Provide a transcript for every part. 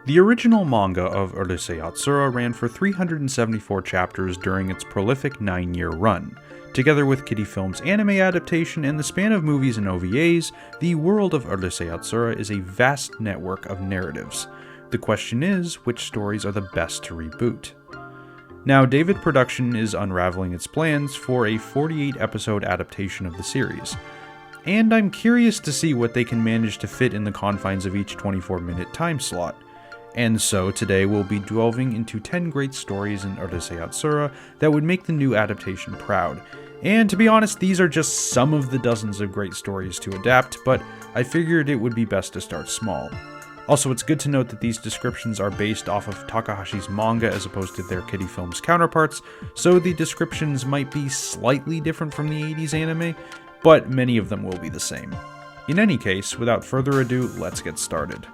The original manga of Urusei Yatsura ran for 374 chapters during its prolific 9-year run. Together with Kitty Film's anime adaptation and the span of movies and OVAs, the world of Urusei Yatsura is a vast network of narratives. The question is, which stories are the best to reboot? Now, David Production is unraveling its plans for a 48-episode adaptation of the series, and I'm curious to see what they can manage to fit in the confines of each 24-minute time slot. And so today we'll be delving into 10 great stories in Urusei Yatsura that would make the new adaptation proud. And to be honest, these are just some of the dozens of great stories to adapt, but I figured it would be best to start small. Also, it's good to note that these descriptions are based off of Takahashi's manga as opposed to their Kitty Films counterparts, so the descriptions might be slightly different from the 80s anime, but many of them will be the same. In any case, without further ado, let's get started.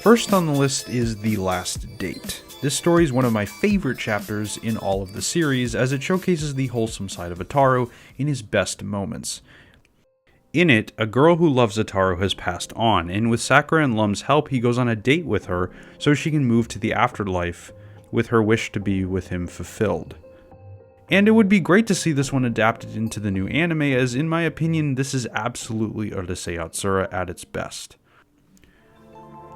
First on the list is The Last Date. This story is one of my favorite chapters in all of the series, as it showcases the wholesome side of Ataru in his best moments. In it, a girl who loves Ataru has passed on, and with Sakura and Lum's help, he goes on a date with her so she can move to the afterlife with her wish to be with him fulfilled. And it would be great to see this one adapted into the new anime, as in my opinion, this is absolutely Urusei Yatsura at its best.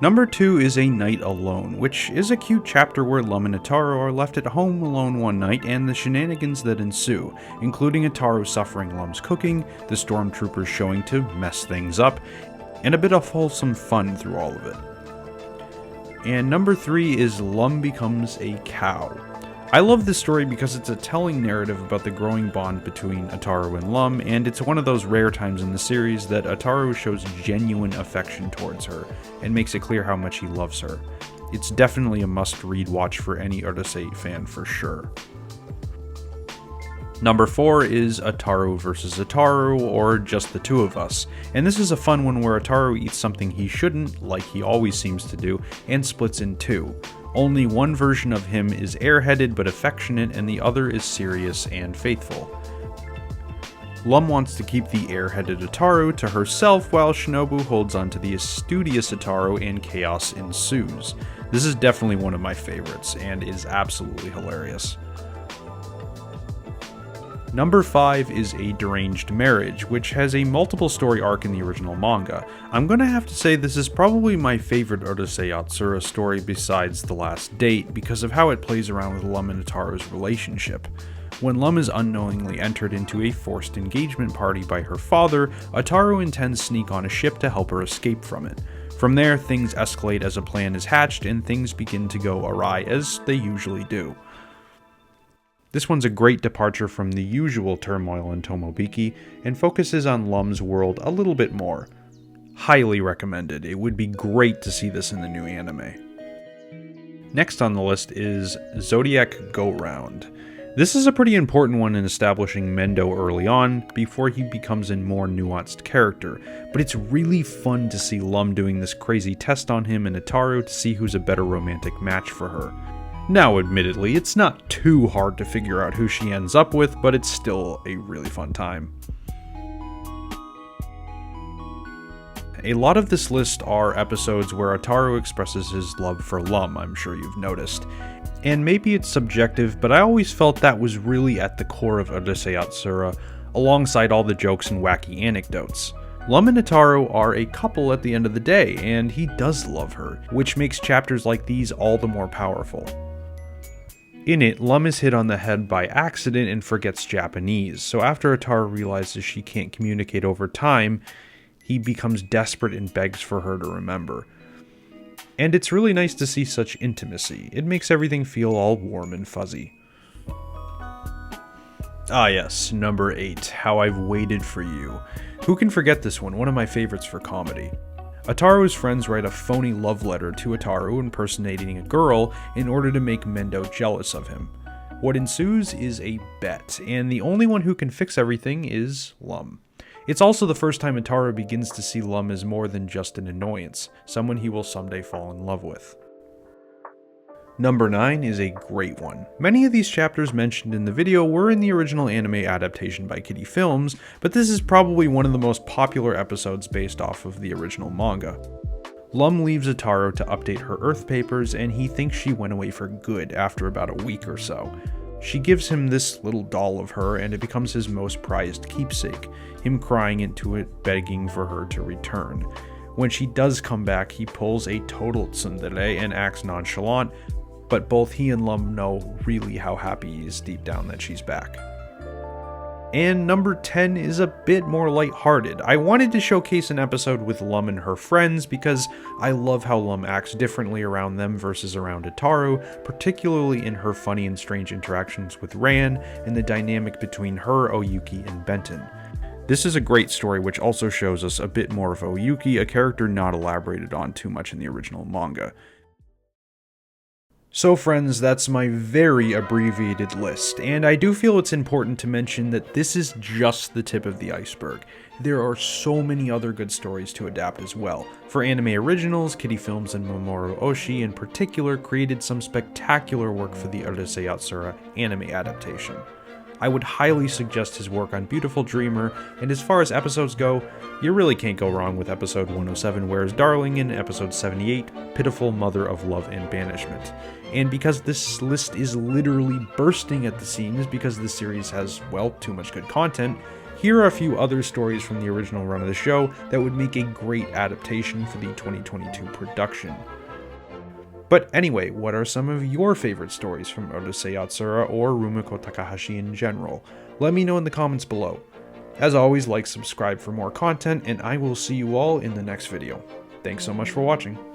Number 2 is A Night Alone, which is a cute chapter where Lum and Ataru are left at home alone one night and the shenanigans that ensue, including Ataru suffering Lum's cooking, the stormtroopers showing to mess things up, and a bit of wholesome fun through all of it. And number 3 is Lum Becomes a Cow. I love this story because it's a telling narrative about the growing bond between Ataru and Lum, and it's one of those rare times in the series that Ataru shows genuine affection towards her, and makes it clear how much he loves her. It's definitely a must-read watch for any Urusei fan for sure. Number 4 is Ataru vs. Ataru, or Just the Two of Us, and this is a fun one where Ataru eats something he shouldn't, like he always seems to do, and splits in two. Only one version of him is airheaded but affectionate, and the other is serious and faithful. Lum wants to keep the airheaded Ataru to herself, while Shinobu holds on to the studious Ataru, and chaos ensues. This is definitely one of my favorites, and is absolutely hilarious. Number 5 is A Deranged Marriage, which has a multiple story arc in the original manga. I'm gonna have to say this is probably my favorite Urusei Yatsura story besides The Last Date, because of how it plays around with Lum and Ataru's relationship. When Lum is unknowingly entered into a forced engagement party by her father, Ataru intends to sneak on a ship to help her escape from it. From there, things escalate as a plan is hatched and things begin to go awry, as they usually do. This one's a great departure from the usual turmoil in Tomobiki, and focuses on Lum's world a little bit more. Highly recommended. It would be great to see this in the new anime. Next on the list is Zodiac-Go-Round. This is a pretty important one in establishing Mendo early on, before he becomes a more nuanced character, but it's really fun to see Lum doing this crazy test on him and Ataru to see who's a better romantic match for her. Now, admittedly, it's not too hard to figure out who she ends up with, but it's still a really fun time. A lot of this list are episodes where Ataru expresses his love for Lum, I'm sure you've noticed. And maybe it's subjective, but I always felt that was really at the core of Urusei Yatsura, alongside all the jokes and wacky anecdotes. Lum and Ataru are a couple at the end of the day, and he does love her, which makes chapters like these all the more powerful. In it, Lum is hit on the head by accident and forgets Japanese, so after Ataru realizes she can't communicate over time, he becomes desperate and begs for her to remember. And it's really nice to see such intimacy. It makes everything feel all warm and fuzzy. Ah yes, number 8, How I've Waited for You. Who can forget this one of my favorites for comedy. Ataru's friends write a phony love letter to Ataru impersonating a girl in order to make Mendo jealous of him. What ensues is a bet, and the only one who can fix everything is Lum. It's also the first time Ataru begins to see Lum as more than just an annoyance, someone he will someday fall in love with. Number 9 is a great one. Many of these chapters mentioned in the video were in the original anime adaptation by Kitty Films, but this is probably one of the most popular episodes based off of the original manga. Lum leaves Ataru to update her Earth papers, and he thinks she went away for good after about a week or so. She gives him this little doll of her, and it becomes his most prized keepsake, him crying into it, begging for her to return. When she does come back, he pulls a total tsundere and acts nonchalant, but both he and Lum know really how happy he is deep down that she's back. And number 10 is a bit more lighthearted. I wanted to showcase an episode with Lum and her friends because I love how Lum acts differently around them versus around Ataru, particularly in her funny and strange interactions with Ran and the dynamic between her, Oyuki, and Benton. This is a great story which also shows us a bit more of Oyuki, a character not elaborated on too much in the original manga. So friends, that's my very abbreviated list, and I do feel it's important to mention that this is just the tip of the iceberg. There are so many other good stories to adapt as well. For anime originals, Kitty Films and Mamoru Oshii in particular created some spectacular work for the Urusei Yatsura anime adaptation. I would highly suggest his work on Beautiful Dreamer, and as far as episodes go, you really can't go wrong with episode 107 Where's Darling and episode 78 Pitiful Mother of Love and Banishment. And because this list is literally bursting at the seams because the series has, well, too much good content, here are a few other stories from the original run of the show that would make a great adaptation for the 2022 production. But anyway, what are some of your favorite stories from Urusei Yatsura or Rumiko Takahashi in general? Let me know in the comments below. As always, like, subscribe for more content, and I will see you all in the next video. Thanks so much for watching.